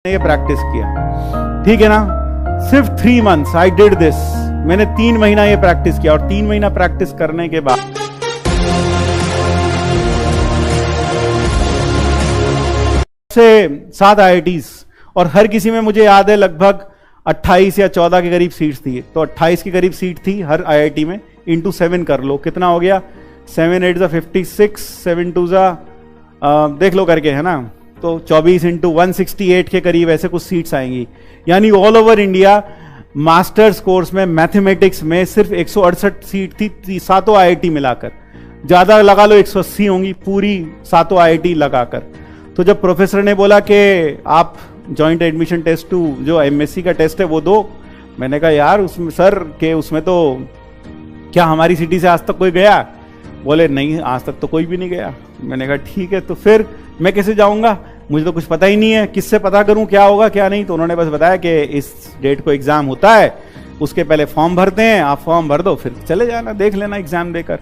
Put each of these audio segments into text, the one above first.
ये प्रैक्टिस किया, ठीक है ना। सिर्फ 3 months आई डिड दिस। मैंने 3 महीना ये प्रैक्टिस किया और 3 महीना प्रैक्टिस करने के बाद से 7 IITs और हर किसी में मुझे याद है लगभग 28 या 14 के करीब सीट्स थी। तो 28 के करीब सीट थी हर IIT में, इंटू 7 कर लो कितना हो गया, 7 8 56, 7 2 देख लो करके, है ना। तो 24 इंटू 168 के करीब ऐसे कुछ सीट्स आएंगी। यानी all over India masters course में मैथमेटिक्स में सिर्फ 168 सीट थी, सातों IIT मिलाकर। ज़्यादा लगा लो 180 होंगी पूरी सातों IIT लगाकर। तो जब प्रोफेसर ने बोला कि आप जॉइंट एडमिशन टेस्ट 2 जो MSc का टेस्ट है वो दो, मैंने कहा यार उसमें सर के उसमें तो क्या हमारी सिटी से आज तक कोई गया? बोले नहीं आज तक तो कोई भी नहीं गया। मैंने कहा ठीक है, तो फिर मैं कैसे जाऊंगा, मुझे तो कुछ पता ही नहीं है, किससे पता करूं क्या होगा क्या नहीं। तो उन्होंने बस बताया कि इस डेट को एग्जाम होता है, उसके पहले फॉर्म भरते हैं, आप फॉर्म भर दो फिर चले जाना, देख लेना एग्जाम देकर।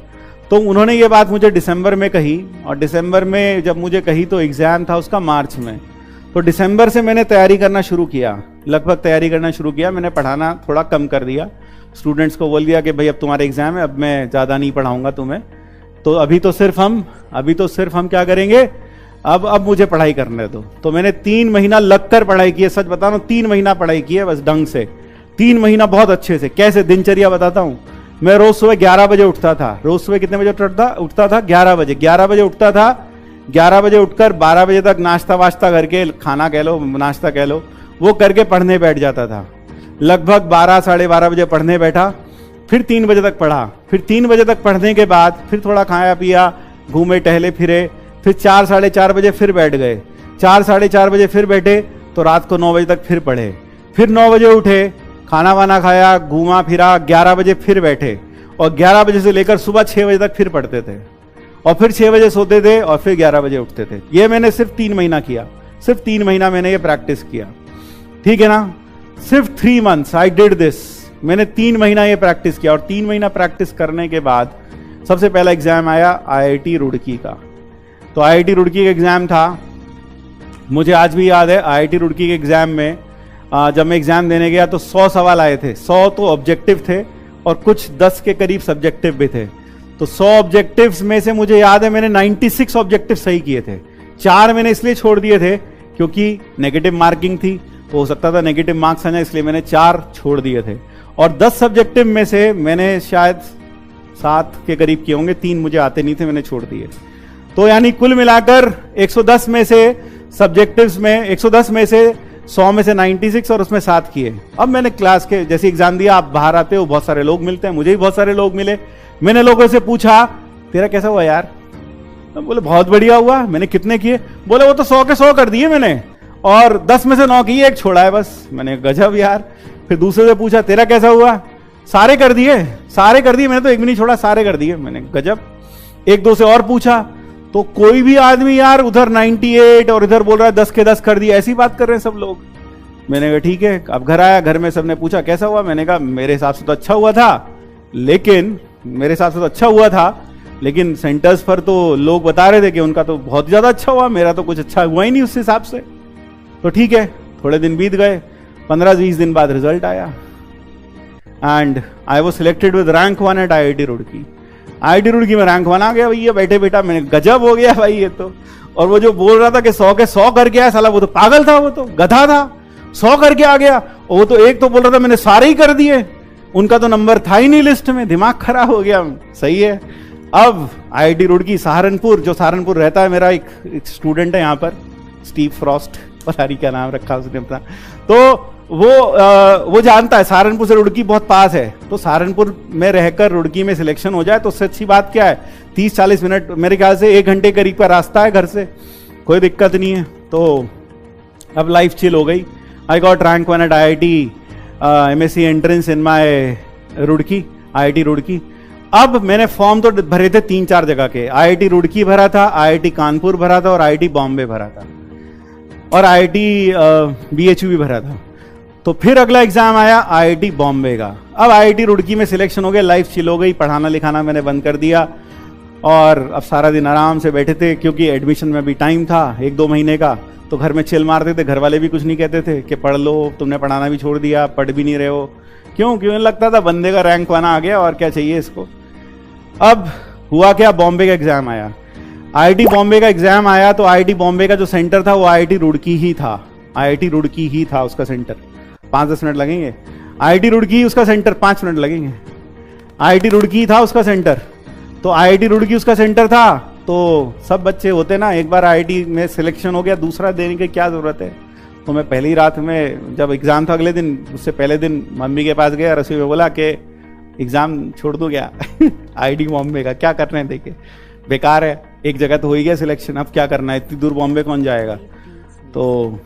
तो उन्होंने ये बात मुझे दिसंबर में कही, और दिसंबर में जब मुझे कही तो एग्जाम था उसका मार्च में। तो दिसंबर से मैंने तैयारी करना शुरू किया, लगभग तैयारी करना शुरू किया। मैंने पढ़ाना थोड़ा कम कर दिया, स्टूडेंट्स को बोल दिया कि भाई अब तुम्हारा एग्जाम है, अब मैं ज़्यादा नहीं पढ़ाऊंगा तुम्हें, तो अभी तो सिर्फ हम क्या करेंगे, अब मुझे पढ़ाई करने दो। तो मैंने 3 महीना लगकर पढ़ाई की है, सच बता रहा हूँ 3 महीना पढ़ाई की है बस ढंग से, 3 महीना बहुत अच्छे से। कैसे दिनचर्या बताता हूँ, मैं रोज सुबह 11 बजे उठता था। रोज सुबह कितने बजे उठता था 11 बजे। 11 बजे उठता था, 11 बजे उठकर 12 बजे तक नाश्ता वाश्ता करके, खाना कह लो नाश्ता कह लो, वो करके पढ़ने बैठ जाता था। लगभग 12 साढ़े 12 बजे पढ़ने बैठा, फिर 3 बजे तक पढ़ा। फिर 3 बजे तक पढ़ने के बाद फिर थोड़ा खाया पिया, घूमे टहले फिरे, फिर 4 साढ़े 4 बजे फिर बैठ गए। 4 साढ़े 4 बजे फिर बैठे तो रात को 9 बजे तक फिर पढ़े। फिर 9 बजे उठे, खाना वाना खाया, घूमा फिरा, 11 बजे फिर बैठे, और 11 बजे से लेकर सुबह 6 बजे तक फिर पढ़ते थे, और फिर 6 बजे सोते थे, और फिर 11 बजे उठते थे। ये मैंने सिर्फ 3 महीना किया, सिर्फ 3 महीना मैंने ये प्रैक्टिस किया, ठीक है ना। सिर्फ 3 months आई डिड दिस। मैंने 3 महीना ये प्रैक्टिस किया, और 3 महीना प्रैक्टिस करने के बाद सबसे पहला एग्जाम आया IIT रुड़की का। तो IIT रुड़की का एग्जाम था, मुझे आज भी याद है। IIT रुड़की के एग्जाम में जब मैं एग्जाम देने गया तो 100 सवाल आए थे। 100 तो ऑब्जेक्टिव थे और कुछ 10 के करीब सब्जेक्टिव भी थे। तो 100 ऑब्जेक्टिव्स में से मुझे याद है मैंने 96 ऑब्जेक्टिव सही किए थे। 4 मैंने इसलिए छोड़ दिए थे क्योंकि नेगेटिव मार्किंग थी, तो हो सकता था नेगेटिव मार्क्स आ जाए, इसलिए मैंने 4 छोड़ दिए थे। और 10 सब्जेक्टिव में से मैंने शायद 7 के करीब किए होंगे, 3 मुझे आते नहीं थे, मैंने छोड़ दिए। तो यानी कुल मिलाकर 110 में से सब्जेक्टिव्स में 110 में से 100 में से 96 और उसमें 7 किए। अब मैंने क्लास के जैसे एग्जाम दिया, आप बाहर आते हो बहुत सारे लोग मिलते हैं, मुझे भी बहुत सारे लोग मिले। मैंने लोगों से पूछा तेरा कैसा हुआ यार, बोले बहुत बढ़िया हुआ। मैंने कितने किए, बोले वो तो 100 के 100 कर दिए मैंने, और 10 में से 9 किए, 1 छोड़ा है बस। मैंने गजब यार। फिर दूसरे से पूछा तेरा कैसा हुआ, सारे कर दिए, मैंने तो एक भी नहीं छोड़ा, सारे कर दिए। मैंने गजब। 1-2 से और पूछा तो कोई भी आदमी यार उधर 98 और इधर बोल रहा है 10 के 10 कर दिए, ऐसी बात कर रहे हैं सब लोग। मैंने कहा ठीक है। अब घर आया, घर में सबने पूछा कैसा हुआ, मैंने कहा मेरे हिसाब से तो अच्छा हुआ था, लेकिन सेंटर्स पर तो लोग बता रहे थे कि उनका तो बहुत ज्यादा अच्छा हुआ, मेरा तो कुछ अच्छा हुआ ही नहीं उस हिसाब से। तो ठीक है, थोड़े दिन बीत गए, 15-20 दिन बाद रिजल्ट आया, and I was selected with rank 1 at IIT Roorkee. IIT Roorkee में रैंक 1 आ गया भैया, बैठे बेटा। मैंने गजब हो गया भाई ये तो। और वो जो बोल रहा था कि 100 के 100 करके आया, साला वो तो पागल था, वो तो गधा था, 100 करके आ गया। और वो तो एक तो बोल रहा था मैंने सारे ही कर दिए, उनका तो नंबर था ही नहीं लिस्ट में, दिमाग खराब हो गया। सही है। अब IIT रुड़की सहारनपुर, जो सहारनपुर रहता है, मेरा एक स्टूडेंट है यहाँ पर, स्टीव फ्रॉस्ट, पता नहीं क्या नाम रखा उसने अपना, तो वो जानता है सहारनपुर से रुड़की बहुत पास है। तो सहारनपुर में रहकर रुड़की में सिलेक्शन हो जाए तो उससे अच्छी बात क्या है। 30-40 मिनट, मेरे ख्याल से 1 घंटे करीब का रास्ता है घर से, कोई दिक्कत नहीं है। तो अब लाइफ चिल हो गई। I got rank 1 at IIT MSc entrance in my Roorkee, IIT Roorkee. अब मैंने फॉर्म तो भरे थे 3-4 जगह के। IIT रुड़की भरा था, IIT कानपुर भरा था, और IIT बॉम्बे भरा था, और IIT BHU भी भरा था। तो फिर अगला एग्जाम आया IIT बॉम्बे का। अब IIT रुड़की में सिलेक्शन हो गया, लाइफ चिल हो गई, पढ़ाना लिखाना मैंने बंद कर दिया, और अब सारा दिन आराम से बैठे थे क्योंकि एडमिशन में भी टाइम था 1-2 महीने का। तो घर में चिल मारते थे, घर वाले भी कुछ नहीं कहते थे कि पढ़ लो, तुमने पढ़ाना भी छोड़ दिया, पढ़ भी नहीं रहे हो। क्यों क्यों लगता था बंदे का रैंक 1 आ गया और क्या चाहिए इसको। अब हुआ क्या, बॉम्बे का एग्जाम आया, आईआईटी बॉम्बे का एग्जाम आया। तो आईआईटी बॉम्बे का जो सेंटर था वो आईआईटी रुड़की ही था, आईआईटी रुड़की ही था उसका सेंटर। 5-10 मिनट लगेंगे। आईआईटी रुड़की उसका सेंटर, 5 मिनट लगेंगे। आईआईटी रुड़की था उसका सेंटर। तो आईआईटी रुड़की उसका सेंटर था, तो सब बच्चे होते ना, एक बार आईआईटी में सिलेक्शन हो गया, दूसरा देने की क्या जरूरत है। तो मैं पहली रात में जब एग्जाम था अगले दिन, उससे पहले दिन मम्मी के पास गया, रसोई में बोला कि एग्जाम छोड़ दो क्या आईआईटी बॉम्बे का, क्या करना है, देखिए बेकार है, एक जगह तो हो ही गया सिलेक्शन, अब क्या करना है, इतनी दूर बॉम्बे कौन जाएगा। तो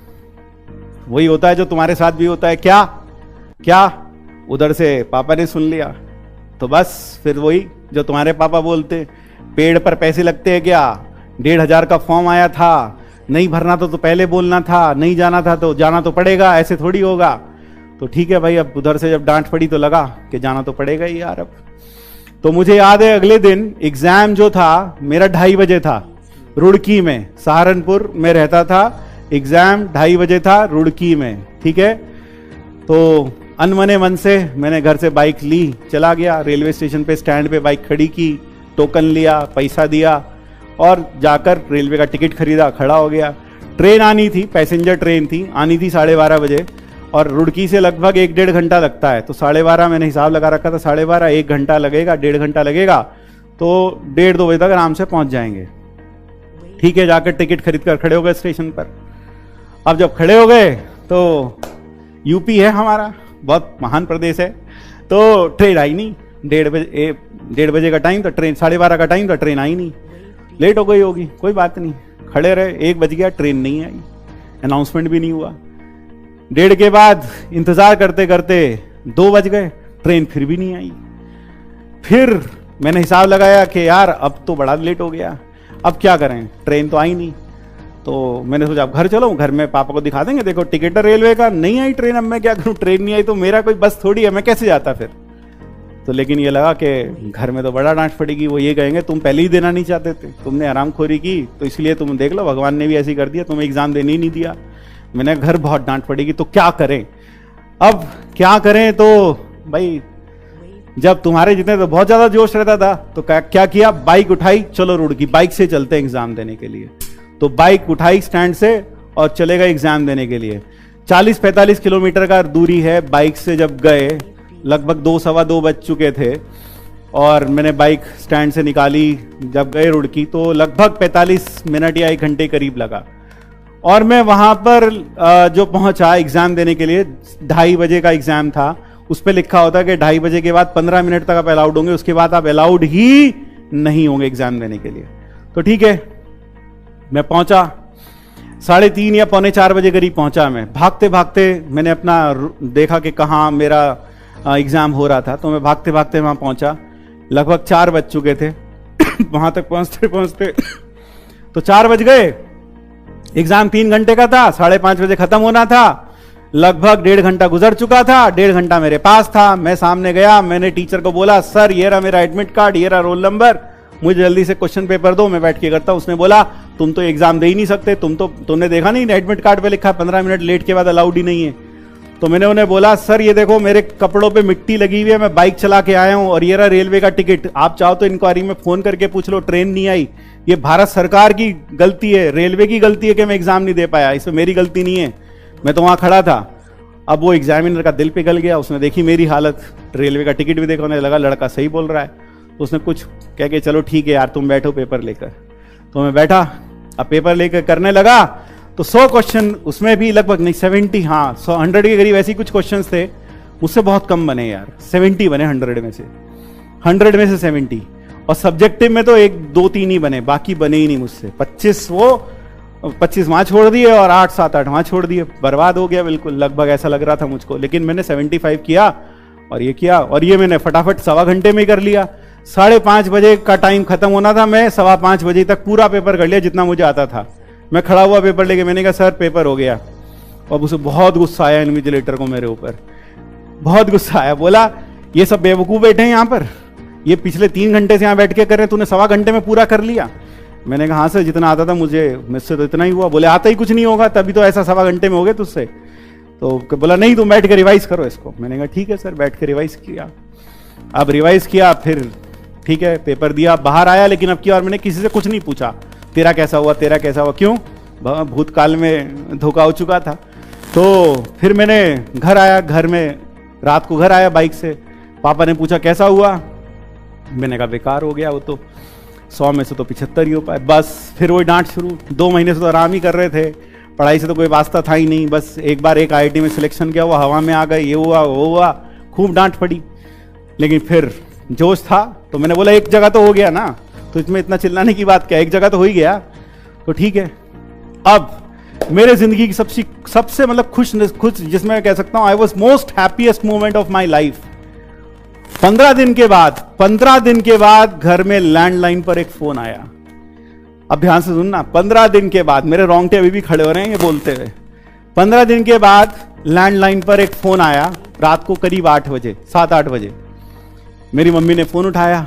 वही होता है जो तुम्हारे साथ भी होता है। क्या क्या उधर से पापा ने सुन लिया, तो बस फिर वही जो तुम्हारे पापा बोलते, पेड़ पर पैसे लगते हैं क्या, 1,500 का फॉर्म आया था, नहीं भरना तो पहले बोलना था, नहीं जाना था तो जाना तो पड़ेगा, ऐसे थोड़ी होगा। तो ठीक है भाई, अब उधर से जब डांट पड़ी तो लगा कि जाना तो पड़ेगा ही यार अब। तो मुझे याद है अगले दिन एग्जाम जो था मेरा 2:30 बजे था, रुड़की में, सहारनपुर में रहता था, एग्जाम 2:30 बजे था रुड़की में, ठीक है। तो अनमने मन से मैंने घर से बाइक ली, चला गया रेलवे स्टेशन पे, स्टैंड पे बाइक खड़ी की, टोकन लिया, पैसा दिया और जाकर रेलवे का टिकट खरीदा, खड़ा हो गया। ट्रेन आनी थी, पैसेंजर ट्रेन थी, आनी थी 12:30 बजे, और रुड़की से लगभग 1-1.5 घंटा लगता है। तो 12:30 मैंने हिसाब लगा रखा था, 12:30, 1 घंटा लगेगा, 1.5 घंटा लगेगा, तो 1:30-2 बजे तक आराम से पहुंच जाएंगे। ठीक है, जाकर टिकट खरीद कर खड़े हो गए स्टेशन पर। अब जब खड़े हो गए तो यूपी है हमारा, बहुत महान प्रदेश है, तो ट्रेन आई नहीं। 1:30 बजे का टाइम था, ट्रेन 12:30 का टाइम था, ट्रेन आई नहीं, लेट हो गई होगी, कोई बात नहीं, खड़े रहे। 1 बज गया, ट्रेन नहीं आई, अनाउंसमेंट भी नहीं हुआ। 1:30 के बाद इंतजार करते करते 2 बज गए, ट्रेन फिर भी नहीं आई। फिर मैंने हिसाब लगाया कि यार अब तो बड़ा लेट हो गया, अब क्या करें, ट्रेन तो आई नहीं। तो मैंने सोचा अब घर चलो, घर में पापा को दिखा देंगे, देखो टिकट है रेलवे का, नहीं आई ट्रेन, अब मैं क्या करूं, ट्रेन नहीं आई तो मेरा कोई बस थोड़ी है, मैं कैसे जाता फिर। तो लेकिन ये लगा कि घर में तो बड़ा डांट पड़ेगी, वो ये कहेंगे तुम पहले ही देना नहीं चाहते थे, तुमने आरामखोरी की, तो इसलिए तुम देख लो भगवान ने भी ऐसी कर दिया, तुम्हें एग्जाम देने ही नहीं दिया। मैंने घर बहुत डांट पड़ेगी, तो क्या करें। अब क्या करें, तो भाई जब तुम्हारे जितने तो बहुत ज्यादा जोश रहता था, तो क्या किया, बाइक उठाई, चलो रुड़की, बाइक से चलते हैं एग्जाम देने के लिए। तो बाइक उठाई स्टैंड से और चले गए एग्जाम देने के लिए। 40-45 किलोमीटर का दूरी है, बाइक से जब गए, लगभग 2-2:15 बज चुके थे, और मैंने बाइक स्टैंड से निकाली, जब गए रुड़की तो लगभग 45 मिनट या 1 घंटे करीब लगा। और मैं वहां पर जो पहुंचा एग्जाम देने के लिए, 2:30 बजे का एग्जाम था, उस पर लिखा होता कि 2:30 बजे के बाद 15 मिनट तक आप अलाउड होंगे, उसके बाद आप अलाउड ही नहीं होंगे एग्जाम देने के लिए। तो ठीक है, मैं पहुंचा 3:30 या 3:45 बजे करीब पहुंचा। मैं भागते भागते मैंने अपना देखा कि कहाँ मेरा एग्जाम हो रहा था, तो मैं भागते भागते वहां पहुंचा, लगभग 4 बज चुके थे वहां तक पहुंचते पहुंचते तो 4 बज गए। एग्जाम 3 घंटे का था, 5:30 बजे खत्म होना था, लगभग 1.5 घंटा गुजर चुका था, 1.5 घंटा मेरे पास था। मैं सामने गया, मैंने टीचर को बोला सर ये रहा मेरा एडमिट कार्ड, ये रहा रोल नंबर, मुझे जल्दी से क्वेश्चन पेपर दो, मैं बैठ के करता हूं। उसने बोला तुम तो एग्जाम दे ही नहीं सकते, तुमने देखा नहीं एडमिट कार्ड पे लिखा 15 मिनट लेट के बाद अलाउड ही नहीं है। तो मैंने उन्हें बोला सर ये देखो मेरे कपड़ों पे मिट्टी लगी हुई है, मैं बाइक चला के आया हूं, और ये रहा रेलवे का टिकट, आप चाहो तो इंक्वायरी में फोन करके पूछ लो, ट्रेन नहीं आई, ये भारत सरकार की गलती है, रेलवे की गलती है कि मैं एग्जाम नहीं दे पाया, इसमें मेरी गलती नहीं है, मैं तो वहां खड़ा था। अब वो एग्जामिनर का दिल पिघल गया, उसने देखी मेरी हालत, रेलवे का टिकट भी देखा, उन्हें लगा लड़का सही बोल रहा है, तो उसने कुछ कह के चलो ठीक है यार तुम बैठो पेपर लेकर। तो मैं बैठा, अब पेपर लेकर करने लगा, तो 100 क्वेश्चन, उसमें भी लगभग नहीं 70, हाँ 100 के करीब ऐसी कुछ क्वेश्चन थे, मुझसे बहुत कम बने यार, 70 बने 100 में से, 100 में से 70, और सब्जेक्टिव में तो 1-2-3 ही बने, बाकी बने ही नहीं मुझसे। 25 वहां छोड़ दिए और 8-7-8 वहां छोड़ दिए, बर्बाद हो गया बिल्कुल, लगभग ऐसा लग रहा था मुझको। लेकिन मैंने 75 किया और ये किया, और ये मैंने फटाफट 1.25 घंटे में कर लिया। 5:30 बजे का टाइम खत्म होना था, मैं 5:15 बजे तक पूरा पेपर कर लिया जितना मुझे आता था। मैं खड़ा हुआ पेपर लेके, मैंने कहा सर पेपर हो गया, और उसे बहुत गुस्सा आया इन्विजिलेटर को मेरे ऊपर, बहुत गुस्सा आया। बोला ये सब बेवकूफ बैठे हैं यहाँ पर, ये पिछले 3 घंटे से यहाँ बैठ के कर रहे हैं, तूने 1.25 घंटे में पूरा कर लिया। मैंने कहा हाँ सर, जितना आता था मुझसे तो इतना ही हुआ। बोले आता ही कुछ नहीं होगा, तभी तो ऐसा 1.25 घंटे में हो गए तुझसे। तो बोला नहीं, तुम बैठ के रिवाइज करो इसको। मैंने कहा ठीक है सर, बैठ के रिवाइज किया। अब रिवाइज किया, फिर ठीक है पेपर दिया, बाहर आया। लेकिन अब की बार मैंने किसी से कुछ नहीं पूछा तेरा कैसा हुआ, तेरा कैसा हुआ, क्यों, भूतकाल में धोखा हो चुका था। तो फिर मैंने घर आया, घर में रात को घर आया बाइक से, पापा ने पूछा कैसा हुआ, मैंने कहा बेकार हो गया, वो तो 100 में से तो 75 ही हो पाए। बस फिर वही डांट शुरू। 2 महीने से तो आराम ही कर रहे थे, पढ़ाई से तो कोई वास्ता था ही नहीं। बस एक बार एक IIT में सिलेक्शन किया, वो हवा में आ गए, ये हुआ वो हुआ, खूब डांट पड़ी। लेकिन फिर जोश था, तो मैंने बोला एक जगह तो हो गया ना, तो इसमें इतना चिल्लाने की बात क्या, एक जगह तो हो ही गया, तो ठीक है। अब मेरे जिंदगी की सबसे मतलब खुश जिसमें मैं कह सकता हूं I was most happiest moment of my life. 15 दिन के बाद घर में लैंडलाइन पर एक फोन आया। अब ध्यान से सुनना, 15 दिन के बाद, मेरे रोंगटे अभी भी खड़े हो रहे हैं ये बोलते हुए। 15 दिन के बाद लैंडलाइन पर एक फोन आया, रात को करीब 8 बजे, 7-8 बजे। मेरी मम्मी ने फोन उठाया,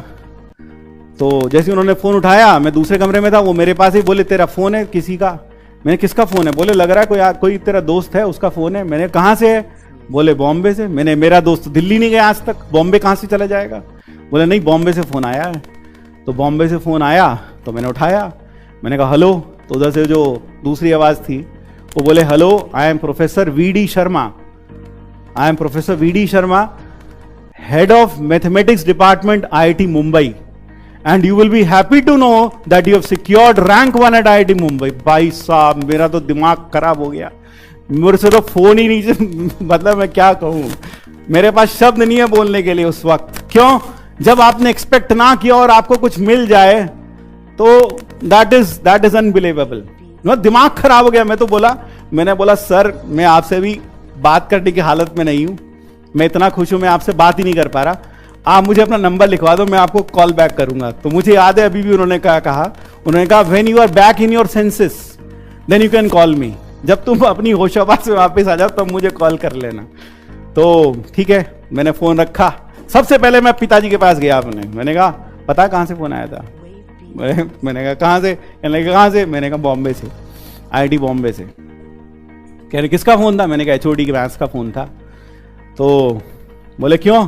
तो जैसे उन्होंने फोन उठाया, मैं दूसरे कमरे में था, वो मेरे पास ही बोले तेरा फोन है किसी का। मैंने किसका फोन है, बोले लग रहा है कोई तेरा दोस्त है उसका फोन है। मैंने कहां से है, बोले बॉम्बे से। मैंने मेरा दोस्त दिल्ली नहीं गया आज तक, बॉम्बे कहां से चला जाएगा। बोले नहीं बॉम्बे से फोन आया है। तो बॉम्बे से फोन आया तो मैंने उठाया, मैंने कहा हेलो। तो उधर से जो दूसरी आवाज थी वो बोले hello, I am professor VD Sharma, I am professor VD Sharma, head of mathematics department IIT Mumbai, and you will be happy to know that you have secured rank 1 at IIT Mumbai. भाई साहब मेरा तो दिमाग खराब हो गया, मेरे से तो फोन ही नहीं मतलब मैं क्या कहूं, मेरे पास शब्द नहीं है बोलने के लिए उस वक्त। क्यों, जब आपने एक्सपेक्ट ना किया और आपको कुछ मिल जाए तो दैट इज अनबिलीवेबल। दिमाग खराब हो गया। मैंने बोला सर मैं आपसे भी बात करने की हालत में नहीं हूं, मैं इतना खुश हूं, मैं आपसे बात ही नहीं कर पा रहा, आप मुझे अपना नंबर लिखवा दो, मैं आपको कॉल बैक करूंगा। तो मुझे याद है अभी भी उन्होंने कहा when you are back in your senses then you can call me, जब तुम अपनी होशाबाश में वापस आ जाओ तब मुझे कॉल कर लेना। तो ठीक है, मैंने फोन रखा। सबसे पहले मैं पिताजी के पास गया, मैंने कहा पता कहां से फोन आया था। मैंने कहा कहां से, कहने लगे कहां से, मैंने कहा बॉम्बे से, IIT बॉम्बे से। कह रहे किसका फोन था, मैंने कहा HOD के मैथ्स का फोन था। तो बोले क्यों,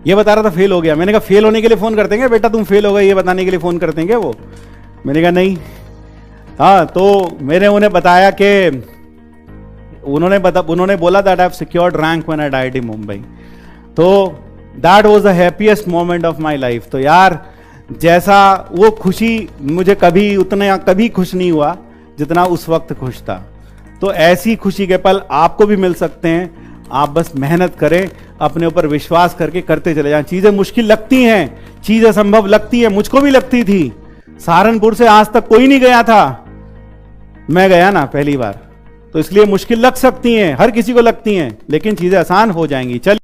ये बता रहा था फेल हो गया। मैंने कहा फेल होने के लिए फोन करते हैं बेटा, तुम फेल हो गए ये बताने के लिए फोन करते हैं वो। मैंने कहा नहीं। हाँ, तो मैंने उन्हें बताया कि उन्होंने बोला that I have secured rank 1 at IIT Mumbai. तो that was the happiest moment of my life. तो यार जैसा वो खुशी मुझे कभी खुश नहीं हुआ जितना उस वक्त खुश था। तो ऐसी खुशी के पल आपको भी मिल सकते हैं, आप बस मेहनत करें, अपने ऊपर विश्वास करके करते चले जाएं। चीजें मुश्किल लगती हैं, चीजें असंभव लगती है, मुझको भी लगती थी। सहारनपुर से आज तक कोई नहीं गया था, मैं गया ना पहली बार, तो इसलिए मुश्किल लग सकती हैं, हर किसी को लगती हैं, लेकिन चीजें आसान हो जाएंगी। चलिए।